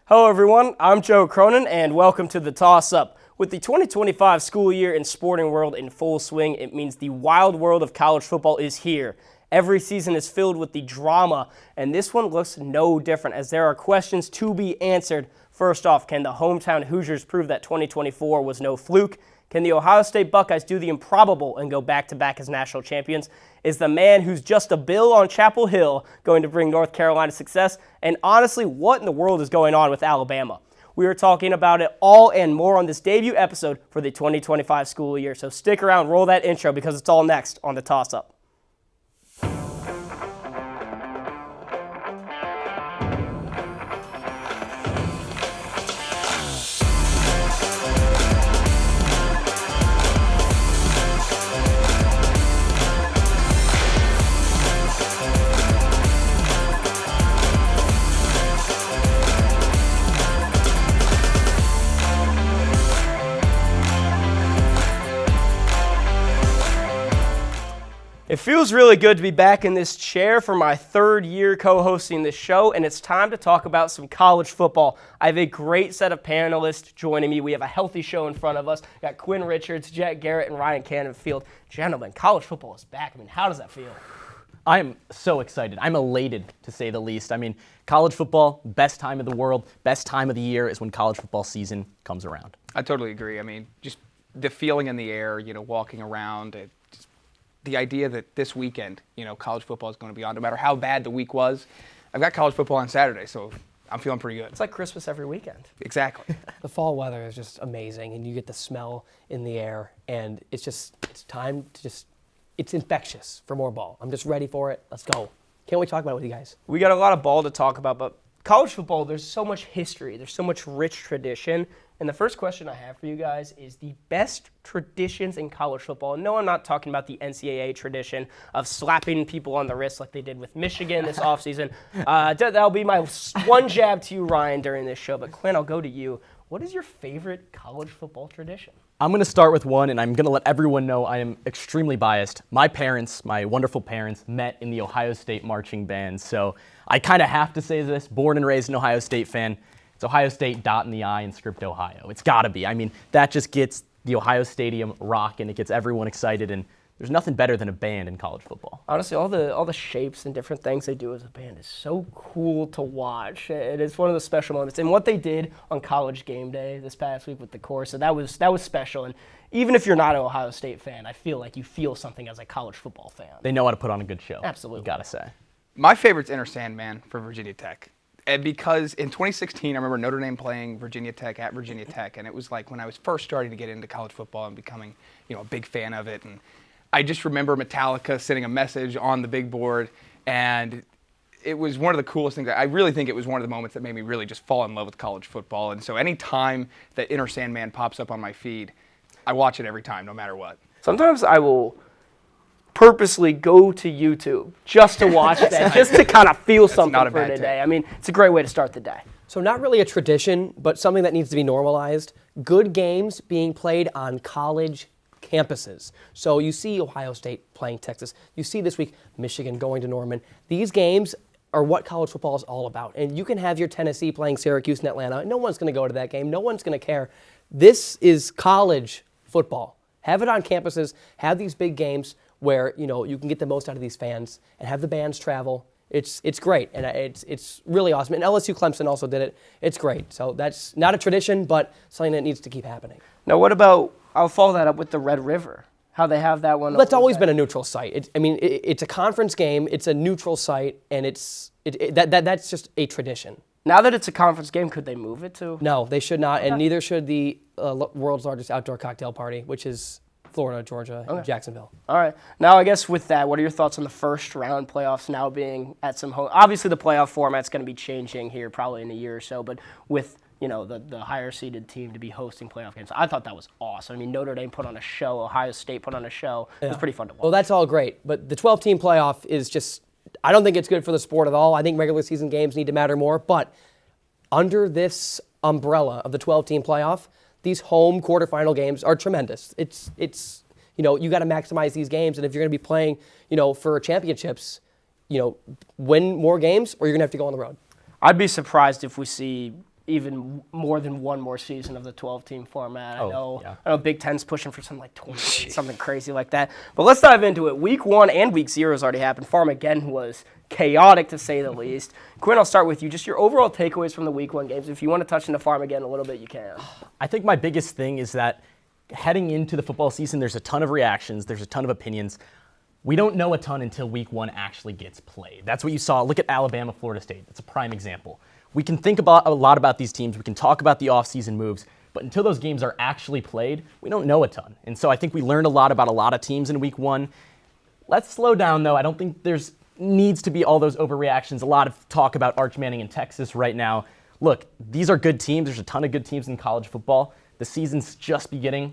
Hello everyone, I'm Joe Cronin and welcome to the Toss Up. With the 2025 school year in sporting world in full swing, it means the wild world of college football is here. Every season is filled with the drama, and this one looks no different as there are questions to be answered. First off, can the hometown Hoosiers prove that 2024 was no fluke? Can the Ohio State Buckeyes do the improbable and go back-to-back as national champions? Is the man who's just a bill on Chapel Hill going to bring North Carolina success? And honestly, what in the world is going on with Alabama? We are talking about it all and more on this debut episode for the 2025 school year. So stick around, roll that intro because it's all next on the Toss Up. It feels really good to be back in this chair for my third year co-hosting this show, and it's time to talk about some college football. I have a great set of panelists joining me. We have a healthy show in front of us. We got Quinn Richards, Jack Garrett, and Ryan Cannonfield. Gentlemen, college football is back. I mean, how does that feel? I am so excited. I'm elated, to say the least. I mean, college football, best time of the world, best time of the year is when college football season comes around. I totally agree. I mean, just the feeling in the air, walking around, the idea that this weekend, college football is going to be on, no matter how bad the week was. I've got college football on Saturday, so I'm feeling pretty good. It's like Christmas every weekend. Exactly. The fall weather is just amazing, and you get the smell in the air, and it's time to it's infectious for more ball. I'm just ready for it. Let's go. Can't wait to talk about it with you guys. We got a lot of ball to talk about, but college football, there's so much history. There's so much rich tradition. And the first question I have for you guys is the best traditions in college football. No, I'm not talking about the NCAA tradition of slapping people on the wrist like they did with Michigan this offseason. That'll be my one jab to you, Ryan, during this show. But Quinn, I'll go to you. What is your favorite college football tradition? I'm going to start with one, and I'm going to let everyone know I am extremely biased. My parents, my wonderful parents, met in the Ohio State marching band, so I kind of have to say this. Born and raised an Ohio State fan. It's Ohio State, dot in the I, and script Ohio. It's got to be. I mean, that just gets the Ohio Stadium rocking. It gets everyone excited, and there's nothing better than a band in college football. Honestly, all the shapes and different things they do as a band is so cool to watch. It is one of the special moments. And what they did on College Game Day this past week with the chorus, so that was special. And even if you're not an Ohio State fan, I feel like you feel something as a college football fan. They know how to put on a good show. Absolutely. You got to say. My favorite's Enter Sandman for Virginia Tech. And because in 2016, I remember Notre Dame playing Virginia Tech at Virginia Tech, and it was like when I was first starting to get into college football and becoming, a big fan of it. And I just remember Metallica sending a message on the big board, and it was one of the coolest things. I really think it was one of the moments that made me really just fall in love with college football. And so any time that Enter Sandman pops up on my feed, I watch it every time, no matter what. Sometimes I will purposely go to YouTube just to watch that, just to kind of feel something for today. I mean, it's a great way to start the day. So not really a tradition, but something that needs to be normalized. Good games being played on college campuses. So you see Ohio State playing Texas. You see this week Michigan going to Norman. These games are what college football is all about. And you can have your Tennessee playing Syracuse and Atlanta. No one's going to go to that game. No one's going to care. This is college football. Have it on campuses. Have these big games where you can get the most out of these fans and have the bands travel. It's great, and it's really awesome. And LSU Clemson also did it. It's great. So that's not a tradition, but something that needs to keep happening. Now, what about, I'll follow that up with the Red River, how they have that one. That's always been a neutral site. It's a conference game. It's a neutral site, and that's just a tradition. Now that it's a conference game, could they move it to? No, they should not, and neither should the world's largest outdoor cocktail party, which is Florida, Georgia, and Jacksonville. All right. Now, I guess with that, what are your thoughts on the first round playoffs now being at some home? Obviously, the playoff format's going to be changing here probably in a year or so, but with the higher seeded team to be hosting playoff games, I thought that was awesome. I mean, Notre Dame put on a show, Ohio State put on a show. It was pretty fun to watch. Well, that's all great, but the 12-team playoff is just, I don't think it's good for the sport at all. I think regular season games need to matter more, but under this umbrella of the 12-team playoff, these home quarterfinal games are tremendous. It's you got to maximize these games, and if you're going to be playing, for championships, win more games, or you're going to have to go on the road. I'd be surprised if we see even more than one more season of the 12-team format. I know Big Ten's pushing for something like 20, something crazy like that. But let's dive into it. Week 1 and Week 0 has already happened. Farmageddon was chaotic, to say the least. Quinn, I'll start with you. Just your overall takeaways from the Week 1 games. If you want to touch into Farmageddon a little bit, you can. I think my biggest thing is that heading into the football season, there's a ton of reactions. There's a ton of opinions. We don't know a ton until Week 1 actually gets played. That's what you saw. Look at Alabama, Florida State. That's a prime example. We can think about a lot about these teams. We can talk about the offseason moves. But until those games are actually played, we don't know a ton. And so I think we learned a lot about a lot of teams in Week 1. Let's slow down, though. I don't think there's needs to be all those overreactions. A lot of talk about Arch Manning in Texas right now. Look, these are good teams. There's a ton of good teams in college football. The season's just getting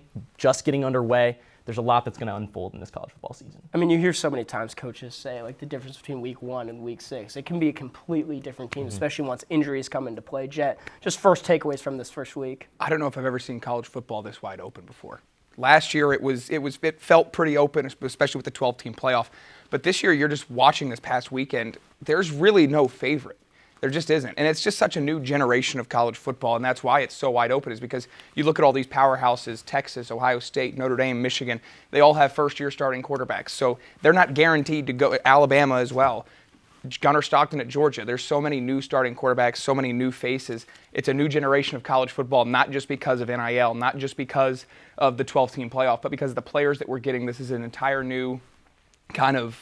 underway. There's a lot that's going to unfold in this college football season. I mean, you hear so many times coaches say, like, the difference between Week 1 and Week 6. It can be a completely different team, especially once injuries come into play. Jet, just first takeaways from this first week. I don't know if I've ever seen college football this wide open before. Last year, it felt pretty open, especially with the 12-team playoff. But this year, you're just watching this past weekend. There's really no favorite. There just isn't. And it's just such a new generation of college football, and that's why it's so wide open, is because you look at all these powerhouses, Texas, Ohio State, Notre Dame, Michigan, they all have first-year starting quarterbacks. So they're not guaranteed to go. Alabama as well. Gunnar Stockton at Georgia. There's so many new starting quarterbacks, so many new faces. It's a new generation of college football, not just because of NIL, not just because of the 12-team playoff, but because of the players that we're getting. This is an entire new kind of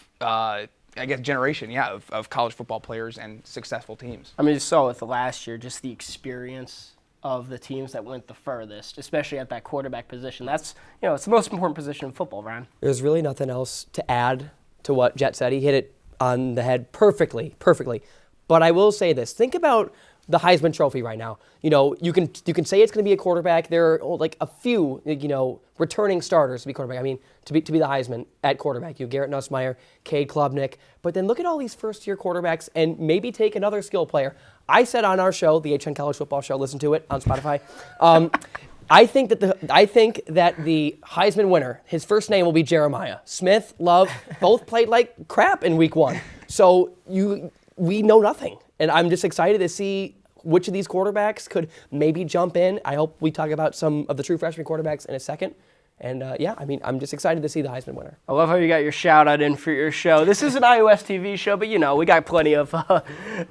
generation, of college football players and successful teams. I mean, you saw with the last year, just the experience of the teams that went the furthest, especially at that quarterback position. That's, it's the most important position in football, Ryan. There's really nothing else to add to what Jet said. He hit it on the head perfectly. But I will say this. Think about the Heisman Trophy right now. You can say it's going to be a quarterback. There are like a few, returning starters to be quarterback. I mean, to be the Heisman at quarterback. You have Garrett Nussmeier, Cade Klubnik. But then look at all these first-year quarterbacks and maybe take another skill player. I said on our show, the HN College Football Show, listen to it on Spotify. I think that the Heisman winner, his first name will be Jeremiah. Smith, Love, both played like crap in Week 1. So we know nothing. And I'm just excited to see which of these quarterbacks could maybe jump in. I hope we talk about some of the true freshman quarterbacks in a second. And I'm just excited to see the Heisman winner. I love how you got your shout out in for your show. This is an IUSTV show, but we got plenty of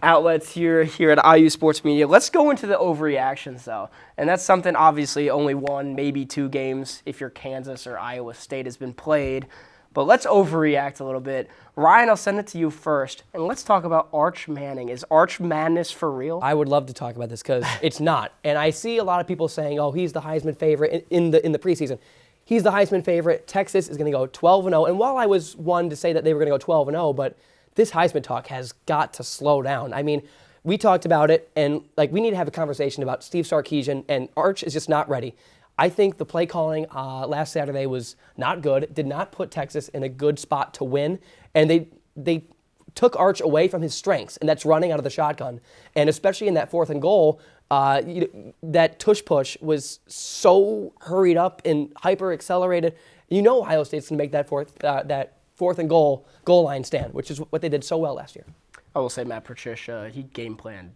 outlets here at IU Sports Media. Let's go into the overreactions, though. And that's something, obviously, only one, maybe 2 games if you're Kansas or Iowa State has been played. But let's overreact a little bit. Ryan, I'll send it to you first. And let's talk about Arch Manning. Is Arch Madness for real? I would love to talk about this because it's not. And I see a lot of people saying, oh, he's the Heisman favorite in the preseason. He's the Heisman favorite. Texas is going to go 12-0. And while I was one to say that they were going to go 12-0, but this Heisman talk has got to slow down. I mean, we talked about it, and we need to have a conversation about Steve Sarkisian, and Arch is just not ready. I think the play calling last Saturday was not good, did not put Texas in a good spot to win, and they took Arch away from his strengths, and that's running out of the shotgun. And especially in that 4th and goal, that tush push was so hurried up and hyper accelerated. Ohio State's going to make that fourth and goal line stand, which is what they did so well last year. I will say Matt Patricia, he game planned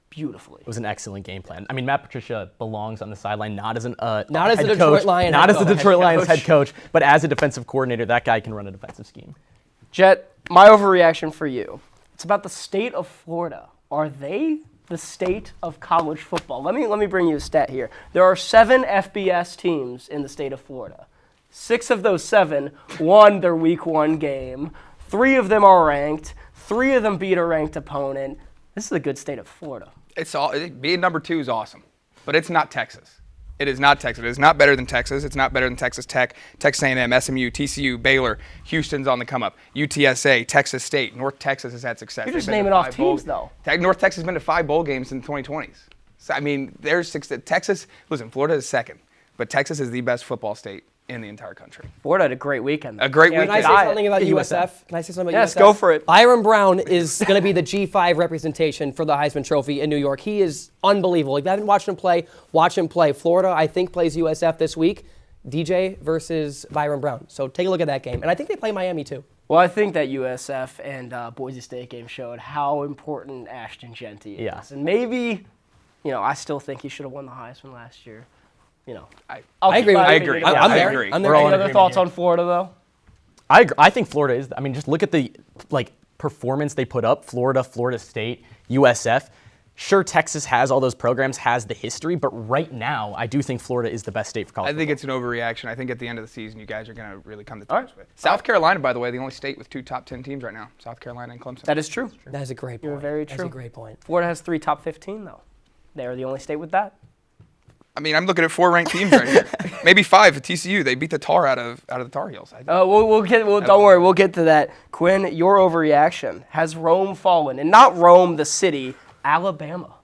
beautifully. It was an excellent game plan. I mean, Matt Patricia belongs on the sideline, not as a Detroit Lions head coach, but as a defensive coordinator. That guy can run a defensive scheme. Jet, my overreaction for you. It's about the state of Florida. Are they the state of college football? Let me bring you a stat here. There are 7 FBS teams in the state of Florida. 6 of those 7 won their Week 1 game. 3 of them are ranked. 3 of them beat a ranked opponent. This is a good state of Florida. Being number 2 is awesome, but it's not Texas. It is not Texas. It is not better than Texas. It's not better than Texas Tech, Texas A&M, SMU, TCU, Baylor. Houston's on the come up. UTSA, Texas State, North Texas has had success. You're just naming off teams, though. North Texas has been to 5 bowl games in the 2020s. So, I mean, there's 6. Texas, listen, Florida is second, but Texas is the best football state in the entire country. Florida had a great weekend. A great weekend. Can I say something about USF? Yes, go for it. Byron Brown is going to be the G5 representation for the Heisman Trophy in New York. He is unbelievable. If you haven't watched him play, watch him play. Florida, I think, plays USF this week. DJ versus Byron Brown. So take a look at that game. And I think they play Miami, too. Well, I think that USF and Boise State game showed how important Ashton Jeanty is. Yeah. And maybe I still think he should have won the Heisman last year. I agree with you. I agree. I'm I there. agree. I'm there. We're all Any in other agreement thoughts here. on Florida, though? I agree. I think Florida is. I mean, just look at the performance they put up. Florida, Florida State, USF. Sure, Texas has all those programs, has the history, but right now, I do think Florida is the best state for college I think football. it's an overreaction. I think at the end of the season, you guys are going to really come to terms with. South Carolina, by the way, the only state with 2 top 10 teams right now. South Carolina and Clemson. That is true. That is a great point. You're very That's true. a great point. Florida has 3 top 15, though. They are the only state with that. I mean, I'm looking at 4 ranked teams right here. Maybe 5 at TCU. They beat the tar out of the Tar Heels. Don't worry, we'll get to that. Quinn, your overreaction. Has Rome fallen? And not Rome, the city, Alabama.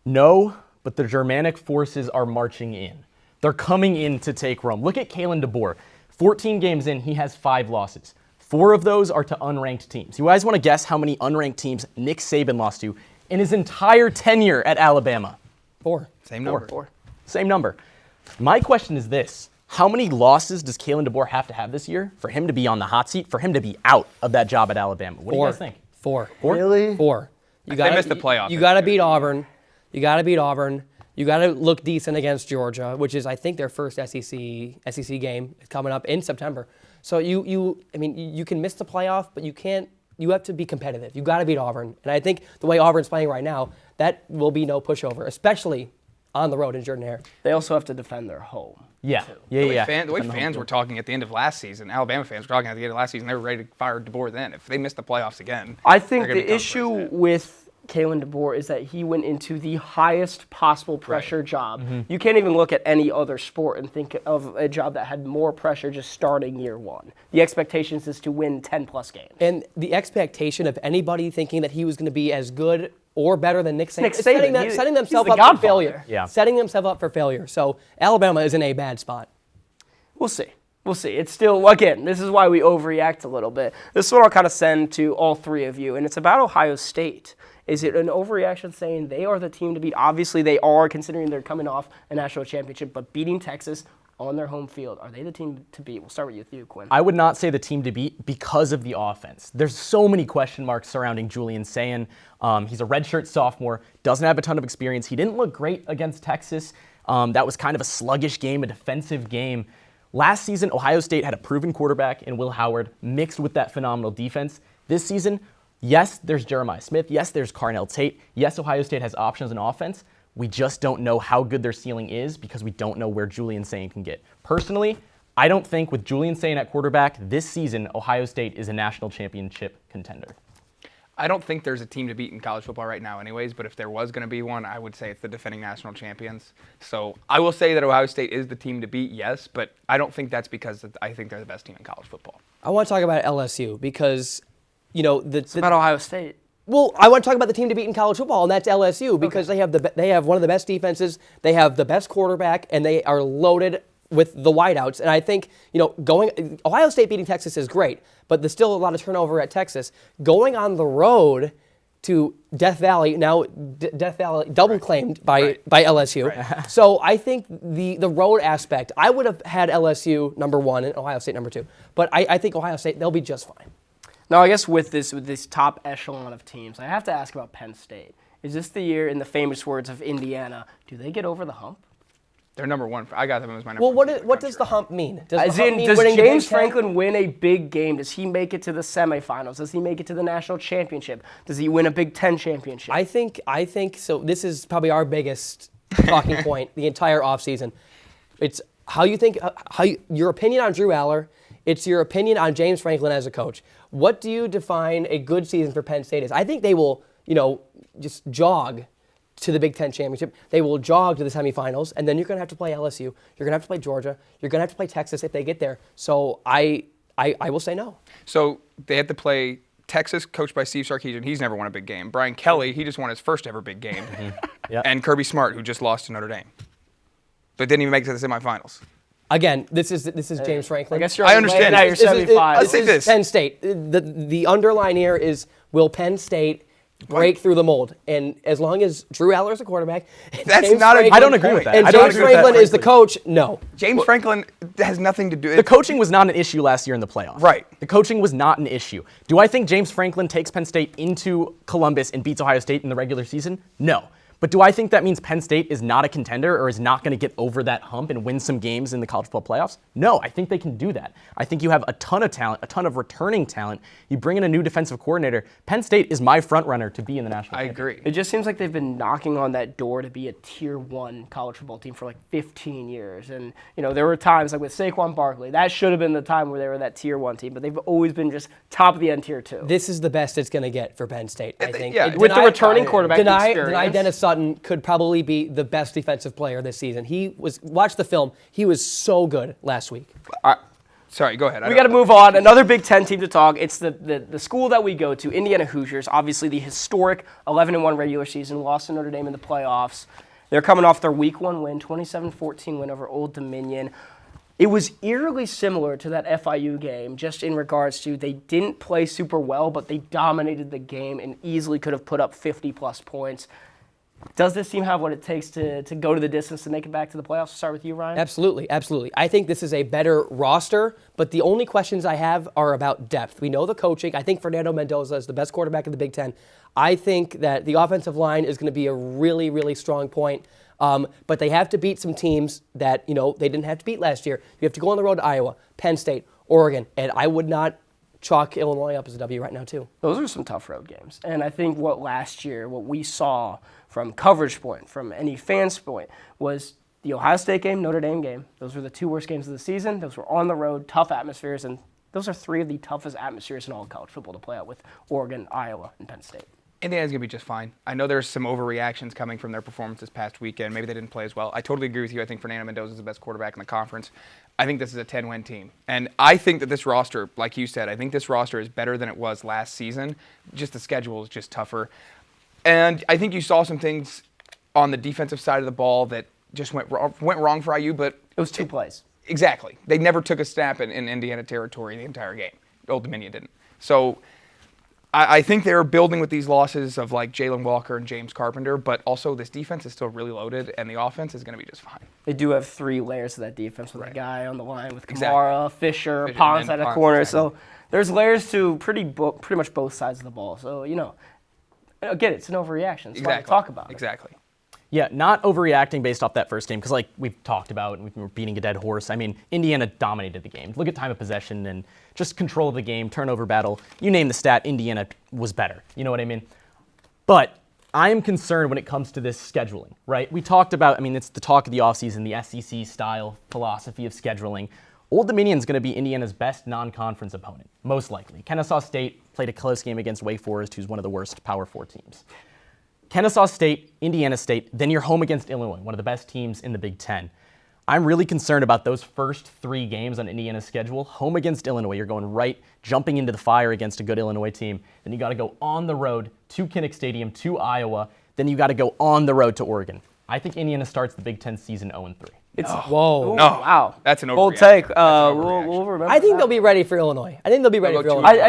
No, but the Germanic forces are marching in. They're coming in to take Rome. Look at Kalen DeBoer. 14 games in, he has 5 losses. 4 of those are to unranked teams. You guys want to guess how many unranked teams Nick Saban lost to in his entire tenure at Alabama? 4. Same number. 4. Same number. My question is this. How many losses does Kalen DeBoer have to have this year for him to be on the hot seat, for him to be out of that job at Alabama? What do you guys think? 4. Really? 4. They missed the playoff. You got to beat Auburn. You got to beat Auburn. You got to look decent against Georgia, which is, I think, their first SEC game coming up in September. So you can miss the playoff, but you can't. You have to be competitive. You got to beat Auburn, and I think the way Auburn's playing right now, that will be no pushover, especially on the road in Jordan-Hare. They also have to defend their home. Yeah. The way fans were talking at the end of last season, Alabama fans were talking at the end of last season, they were ready to fire DeBoer then. If they missed the playoffs again, I think they're gonna the come issue for us then. with Kalen DeBoer is that he went into the highest possible pressure job. You can't even look at any other sport and think of a job that had more pressure just starting year 1. The expectations is to win 10-plus games. And the expectation of anybody thinking that he was going to be as good or better than Nick Saban, Nick is Saban, setting he's themselves the up godfather. for failure. Yeah. Setting themselves up for failure. So Alabama is in a bad spot. We'll see. We'll see. It's still, again, this is why we overreact a little bit. This is what I'll kind of send to all 3 of you, and it's about Ohio State. Is it an overreaction saying they are the team to beat? Obviously, they are, considering they're coming off a national championship, but beating Texas on their home field. Are they the team to beat? We'll start with you, Quinn. I would not say the team to beat because of the offense. There's so many question marks surrounding Julian Sayin. He's a redshirt sophomore, doesn't have a ton of experience. He didn't look great against Texas. That was kind of a sluggish game, a defensive game. Last season, Ohio State had a proven quarterback in Will Howard mixed with that phenomenal defense. This season, yes, there's Jeremiah Smith. Yes, there's Carnell Tate. Yes, Ohio State has options in offense. We just don't know how good their ceiling is because we don't know where Julian Sayin can get. Personally, I don't think with Julian Sayin at quarterback this season, Ohio State is a national championship contender. I don't think there's a team to beat in college football right now anyways, but if there was going to be one, I would say it's the defending national champions. So I will say that Ohio State is the team to beat, yes, but I don't think that's because I think they're the best team in college football. I want to talk about LSU because, It's about Ohio State. Well, I want to talk about the team to beat in college football, and that's LSU because they have one of the best defenses, they have the best quarterback, and they are loaded with the wideouts. And I think, Ohio State beating Texas is great, but there's still a lot of turnover at Texas. Going on the road to Death Valley, now Death Valley double claimed by LSU. Right. So I think the road aspect, I would have had LSU number 1 and Ohio State number 2. But I think Ohio State, they'll be just fine. Now, I guess with this top echelon of teams, I have to ask about Penn State. Is this the year, in the famous words of Indiana, do they get over the hump? They're number 1. I got them as my number Well, 1. what does the hump mean? Does James Franklin win a big game? Does he make it to the semifinals? Does he make it to the national championship? Does he win a Big Ten championship? I think so. This is probably our biggest talking point the entire offseason. It's how you think, your opinion on Drew Aller. It's your opinion on James Franklin as a coach. What do you define a good season for Penn State as? I think they will, just jog to the Big Ten championship. They will jog to the semifinals, and then you're going to have to play LSU. You're going to have to play Georgia. You're going to have to play Texas if they get there. So I will say no. So they had to play Texas, coached by Steve Sarkisian. He's never won a big game. Brian Kelly, he just won his first ever big game. Yep. And Kirby Smart, who just lost to Notre Dame, but didn't even make it to the semifinals. Again, this is James Franklin. I guess you're I understand. now you're 75. Let's say this. Penn State. The underline here is, will Penn State break through the mold? And as long as Drew Aller is the quarterback, That's James not a- Franklin- I don't agree with that. And I don't James agree with that, Franklin is the frankly. coach. No. James Franklin has nothing to do. The coaching was not an issue last year in the playoffs. Right. The coaching was not an issue. Do I think James Franklin takes Penn State into Columbus and beats Ohio State in the regular season? No. But do I think that means Penn State is not a contender or is not going to get over that hump and win some games in the college football playoffs? No, I think they can do that. I think you have a ton of talent, a ton of returning talent. You bring in a new defensive coordinator. Penn State is my front runner to be in the national championship. I agree. It just seems like they've been knocking on that door to be a Tier 1 college football team for like 15 years. And, there were times like with Saquon Barkley, that should have been the time where they were that Tier 1 team, but they've always been just top of the end Tier 2. This is the best it's going to get for Penn State, I think. Yeah, with the returning quarterback experience. Denai Dennis Sutton could probably be the best defensive player this season. Watch the film, he was so good last week. Sorry, go ahead. We got to move on. Another Big Ten team to talk. It's the school that we go to, Indiana Hoosiers. Obviously, the historic 11-1 regular season, lost to Notre Dame in the playoffs. They're coming off their Week 1 win, 27-14 win over Old Dominion. It was eerily similar to that FIU game, just in regards to they didn't play super well, but they dominated the game and easily could have put up 50-plus points. Does this team have what it takes to go to the distance to make it back to the playoffs? We'll start with you, Ryan. Absolutely. I think this is a better roster, but the only questions I have are about depth. We know the coaching. I think Fernando Mendoza is the best quarterback in the Big Ten. I think that the offensive line is going to be a really, really strong point. But they have to beat some teams that, they didn't have to beat last year. You have to go on the road to Iowa, Penn State, Oregon, and I would not chalk Illinois up as a W right now, too. Those are some tough road games. And I think what we saw from coverage point, from any fan's point, was the Ohio State game, Notre Dame game. Those were the 2 worst games of the season. Those were on the road, tough atmospheres, and those are 3 of the toughest atmospheres in all of college football to play out with Oregon, Iowa, and Penn State. Indiana's going to be just fine. I know there's some overreactions coming from their performance this past weekend. Maybe they didn't play as well. I totally agree with you. I think Fernando Mendoza is the best quarterback in the conference. I think this is a 10-win team. And I think that this roster, like you said, I think this roster is better than it was last season. Just the schedule is just tougher. And I think you saw some things on the defensive side of the ball that just went wrong for IU, but it was 2 plays. Exactly. They never took a snap in Indiana territory the entire game. Old Dominion didn't. So I think they're building with these losses of like Jalen Walker and James Carpenter, but also this defense is still really loaded, and the offense is going to be just fine. They do have 3 layers to that defense with Right. a guy on the line with Kamara, Exactly. Fisher, Ponce at a corner. Exactly. So there's layers to pretty much both sides of the ball. So, I get it. It's an overreaction. It's why we talk about it. Exactly. Yeah, not overreacting based off that first game, because like we've talked about, and we've been beating a dead horse. I mean, Indiana dominated the game. Look at time of possession and just control of the game, turnover battle. You name the stat, Indiana was better. You know what I mean? But I am concerned when it comes to this scheduling, right? We talked about, it's the talk of the offseason, the SEC-style philosophy of scheduling. Old Dominion's going to be Indiana's best non-conference opponent, most likely. Kennesaw State played a close game against Wake Forest, who's one of the worst Power 4 teams. Kennesaw State, Indiana State, then you're home against Illinois, one of the best teams in the Big Ten. I'm really concerned about those first 3 games on Indiana's schedule. Home against Illinois, you're going jumping into the fire against a good Illinois team. Then you got to go on the road to Kinnick Stadium, to Iowa. Then you got to go on the road to Oregon. I think Indiana starts the Big Ten season 0-3. Whoa. Ooh, wow. That's an bold overreaction. take. That's an we'll remember I think that. they'll be ready for Illinois. I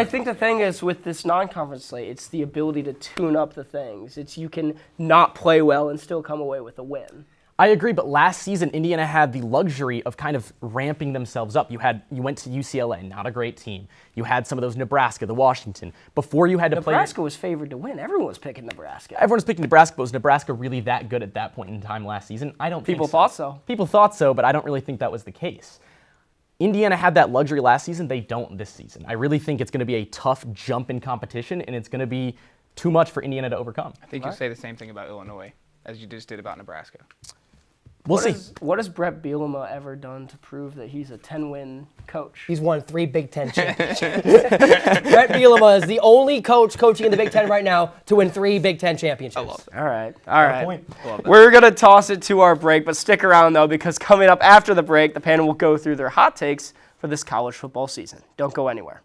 think the thing is with this non-conference slate, it's the ability to tune up the things. It's you can not play well and still come away with a win. I agree, but last season, Indiana had the luxury of kind of ramping themselves up. You went to UCLA, not a great team. You had some of those Nebraska, the Washington. Before you had to play... Nebraska was favored to win. Everyone was picking Nebraska. Everyone was picking Nebraska, but was Nebraska really that good at that point in time last season? I don't think so. People thought so. People thought so, but I don't really think that was the case. Indiana had that luxury last season. They don't this season. I really think it's going to be a tough jump in competition, and it's going to be too much for Indiana to overcome. I think you say the same thing about Illinois as you just did about Nebraska. We'll see. What has Brett Bielema ever done to prove that he's a 10-win coach? He's won 3 Big Ten championships. Brett Bielema is the only coach coaching in the Big Ten right now to win 3 Big Ten championships. I love it. All right. Point. We're going to toss it to our break, but stick around, though, because coming up after the break, the panel will go through their hot takes for this college football season. Don't go anywhere.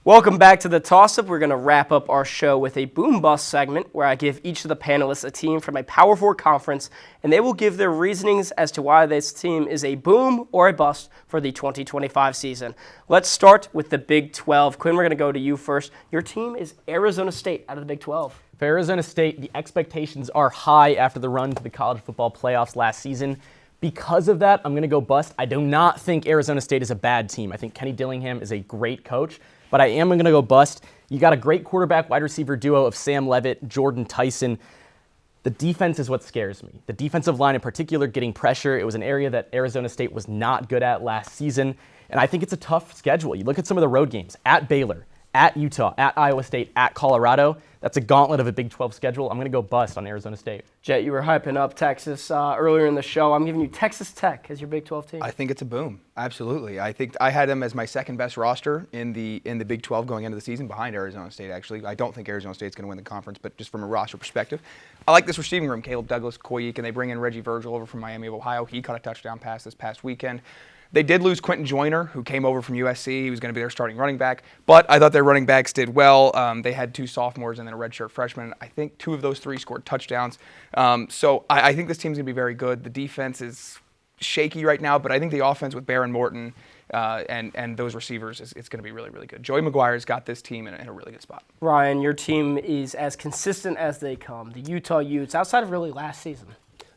Welcome back to the Toss-Up. We're going to wrap up our show with a boom bust segment where I give each of the panelists a team from a Power 4 conference, and they will give their reasonings as to why this team is a boom or a bust for the 2025 season. Let's start with the Big 12. Quinn, we're going to go to you first. Your team is Arizona State out of the Big 12. For Arizona State, the expectations are high after the run to the college football playoffs last season. Because of that, I'm going to go bust. I do not think Arizona State is a bad team. I think Kenny Dillingham is a great coach, but I am going to go bust. You got a great quarterback wide receiver duo of Sam Levitt, Jordan Tyson. The defense is what scares me. The defensive line in particular, getting pressure. It was an area that Arizona State was not good at last season, and I think it's a tough schedule. You look at some of the road games, at Baylor, at Utah, at Iowa State, at Colorado. That's a gauntlet of a Big 12 schedule. I'm going to go bust on Arizona State. Jet, you were hyping up Texas earlier in the show. I'm giving you Texas Tech as your Big 12 team. I think it's a boom. Absolutely. I think I had them as my second best roster in the Big 12 going into the season, behind Arizona State, actually. I don't think Arizona State's going to win the conference, but just from a roster perspective. I like this receiving room. Caleb Douglas, Koyik, and they bring in Reggie Virgil over from Miami of Ohio. He caught a touchdown pass this past weekend. They did lose Quentin Joyner, who came over from USC. He was going to be their starting running back, but I thought their running backs did well. They had 2 sophomores and then a redshirt freshman. I think 2 of those 3 scored touchdowns. So I think this team's going to be very good. The defense is shaky right now, but I think the offense with Baron Morton and those receivers, it's going to be really, really good. Joey McGuire's got this team in a really good spot. Ryan, your team is as consistent as they come. The Utah Utes, outside of really last season.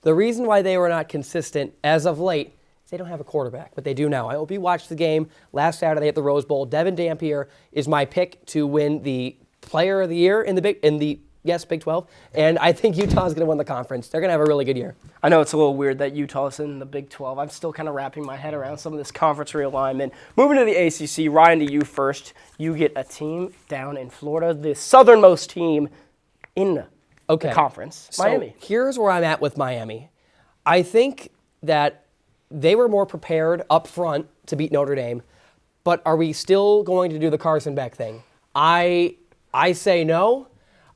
The reason why they were not consistent as of late, they don't have a quarterback, but they do now. I hope you watched the game last Saturday at the Rose Bowl. Devin Dampier is my pick to win the Player of the Year in the Big 12, and I think Utah's going to win the conference. They're going to have a really good year. I know it's a little weird that Utah's in the Big 12. I'm still kind of wrapping my head around some of this conference realignment. Moving to the ACC, Ryan, to you first. You get a team down in Florida, the southernmost team in the conference, Miami. So here's where I'm at with Miami. I think that they were more prepared up front to beat Notre Dame, but are we still going to do the Carson Beck thing? I say no.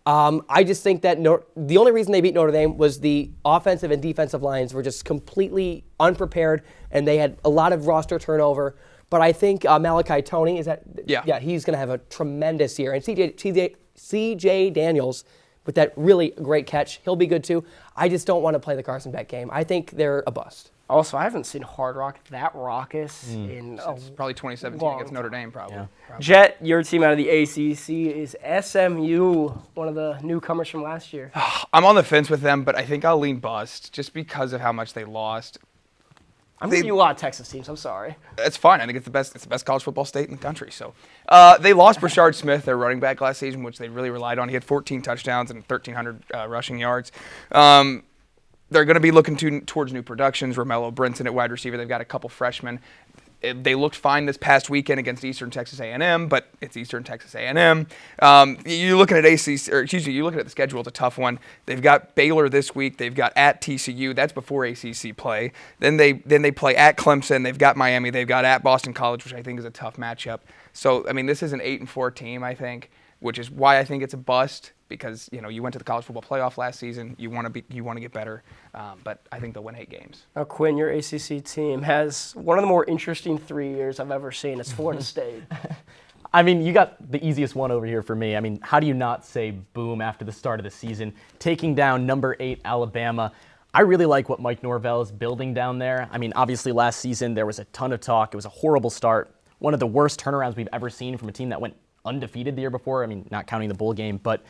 I just think that the only reason they beat Notre Dame was the offensive and defensive lines were just completely unprepared, and they had a lot of roster turnover. But I think Malachi Toney, he's going to have a tremendous year. And C.J. Daniels, with that really great catch, he'll be good too. I just don't want to play the Carson Beck game. I think they're a bust. Also, I haven't seen Hard Rock that raucous in Probably 2017 against Notre Dame, probably. Yeah. Jet, your team out of the ACC is SMU, one of the newcomers from last year. I'm on the fence with them, but I think I'll lean bust just because of how much they lost. I'm giving you a lot of Texas teams. I'm sorry. It's fine. I think it's the best college football state in the country. So they lost Brashard Smith, their running back last season, which they really relied on. He had 14 touchdowns and 1,300 rushing yards. They're going to be looking towards new productions. Romello Brinson at wide receiver. They've got a couple freshmen. They looked fine this past weekend against Eastern Texas A&M, but it's Eastern Texas A&M. You're looking at you're looking at the schedule. It's a tough one. They've got Baylor this week. They've got at TCU. That's before ACC play. Then they play at Clemson. They've got Miami. They've got at Boston College, which I think is a tough matchup. So I mean, this is an 8-4 team, I think, which is why I think it's a bust. Because you went to the college football playoff last season, you want to get better, but I think they'll win 8 games. Now, Quinn, your ACC team has one of the more interesting 3 years I've ever seen. It's Florida State. I mean, you got the easiest one over here for me. I mean, how do you not say boom after the start of the season, taking down number 8 Alabama? I really like what Mike Norvell is building down there. I mean, obviously last season there was a ton of talk. It was a horrible start, one of the worst turnarounds we've ever seen from a team that went undefeated the year before. I mean, not counting the bowl game, but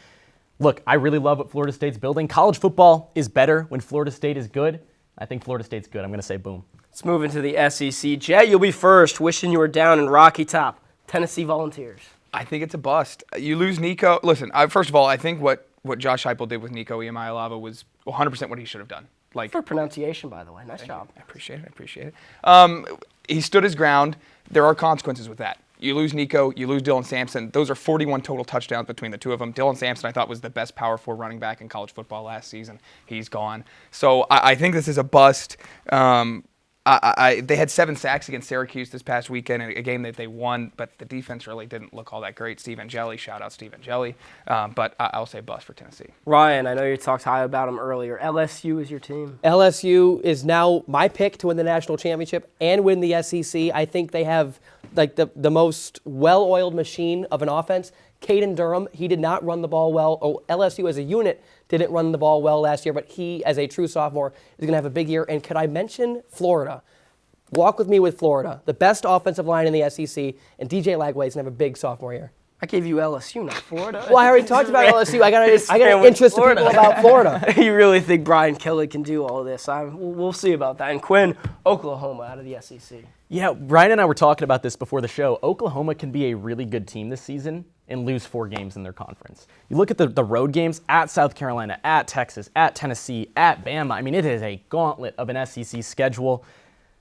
look, I really love what Florida State's building. College football is better when Florida State is good. I think Florida State's good. I'm going to say boom. Let's move into the SEC. Jet, you'll be first. Wishing you were down in Rocky Top. Tennessee Volunteers. I think it's a bust. You lose Nico. Listen, first of all, I think what Josh Heupel did with Nico Iamaleava was 100% what he should have done. For pronunciation, by the way. Nice job. I appreciate it. He stood his ground. There are consequences with that. You lose Nico, you lose Dylan Sampson. Those are 41 total touchdowns between the two of them. Dylan Sampson, I thought, was the best Power 4 running back in college football last season. He's gone. So I think this is a bust. They had 7 sacks against Syracuse this past weekend, a game that they won, but the defense really didn't look all that great. Stephen Jelly, shout out Stephen Jelly. But I'll say bust for Tennessee. Ryan, I know you talked high about him earlier. LSU is your team. LSU is now my pick to win the national championship and win the SEC. I think they have the most well-oiled machine of an offense. Caden Durham, he did not run the ball well. LSU as a unit didn't run the ball well last year, but he, as a true sophomore, is going to have a big year. And could I mention Florida? Walk with me with Florida. The best offensive line in the SEC, and DJ Lagway is going to have a big sophomore year. I gave you LSU, not Florida. Well, I already talked about LSU. I got This to man with interest the people Florida. about Florida. You really think Brian Kelly can do all this? We'll see about that. And Quinn, Oklahoma out of the SEC. Yeah, Ryan and I were talking about this before the show. Oklahoma can be a really good team this season and lose 4 games in their conference. You look at the road games at South Carolina, at Texas, at Tennessee, at Bama. I mean, it is a gauntlet of an SEC schedule.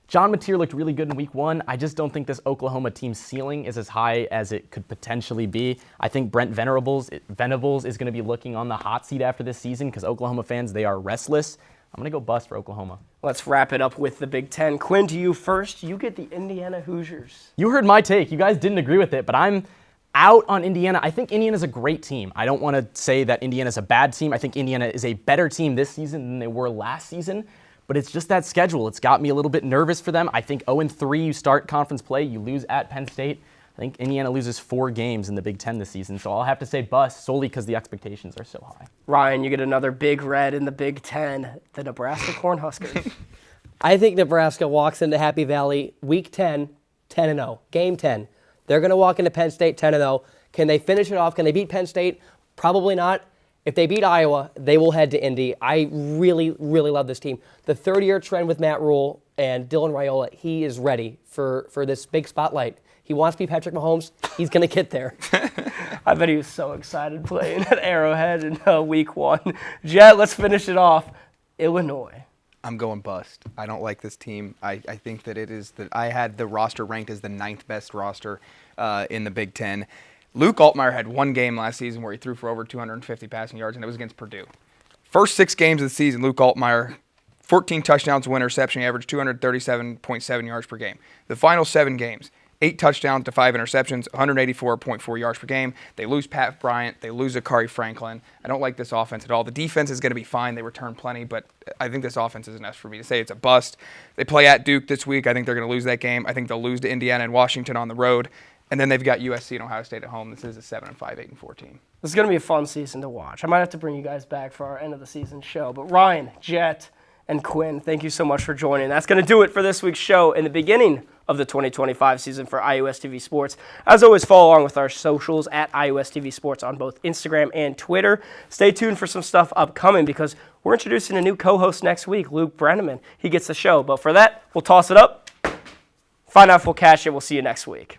John Mateer looked really good in week 1. I just don't think this Oklahoma team's ceiling is as high as it could potentially be. I think Brent Venables is going to be looking on the hot seat after this season because Oklahoma fans, they are restless. I'm going to go bust for Oklahoma. Let's wrap it up with the Big Ten. Quinn, to you first. You get the Indiana Hoosiers. You heard my take. You guys didn't agree with it, but I'm out on Indiana. I think Indiana's a great team. I don't want to say that Indiana's a bad team. I think Indiana is a better team this season than they were last season. But it's just that schedule. It's got me a little bit nervous for them. I think 0-3, you start conference play, you lose at Penn State. I think Indiana loses 4 games in the Big Ten this season, so I'll have to say bust solely because the expectations are so high. Ryan, you get another big red in the Big Ten, the Nebraska Cornhuskers. I think Nebraska walks into Happy Valley week 10, 10-0, game 10. They're going to walk into Penn State 10-0. Can they finish it off? Can they beat Penn State? Probably not. If they beat Iowa, they will head to Indy. I really, really love this team. The third-year trend with Matt Rule and Dylan Raiola, he is ready for this big spotlight. He wants to be Patrick Mahomes. He's going to get there. I bet he was so excited playing at Arrowhead in week 1. Jet, let's finish it off. Illinois. I'm going bust. I don't like this team. I think that I had the roster ranked as the 9th best roster in the Big Ten. Luke Altmaier had 1 game last season where he threw for over 250 passing yards, and it was against Purdue. First 6 games of the season, Luke Altmaier, 14 touchdowns, 1 interception, averaged 237.7 yards per game. The final 7 games, 8 touchdowns to 5 interceptions, 184.4 yards per game. They lose Pat Bryant. They lose Akari Franklin. I don't like this offense at all. The defense is going to be fine. They return plenty, but I think this offense is enough for me to say it's a bust. They play at Duke this week. I think they're going to lose that game. I think they'll lose to Indiana and Washington on the road. And then they've got USC and Ohio State at home. This is a 7-5, 8-4 team. This is going to be a fun season to watch. I might have to bring you guys back for our end of the season show. But Ryan, Jet, and Quinn, thank you so much for joining. That's going to do it for this week's show and the beginning of the 2025 season for IUSTV Sports. As always, follow along with our socials at IUSTV Sports on both Instagram and Twitter. Stay tuned for some stuff upcoming because we're introducing a new co-host next week, Luke Brenneman. He gets the show. But for that, we'll toss it up, find out if we'll catch it. We'll see you next week.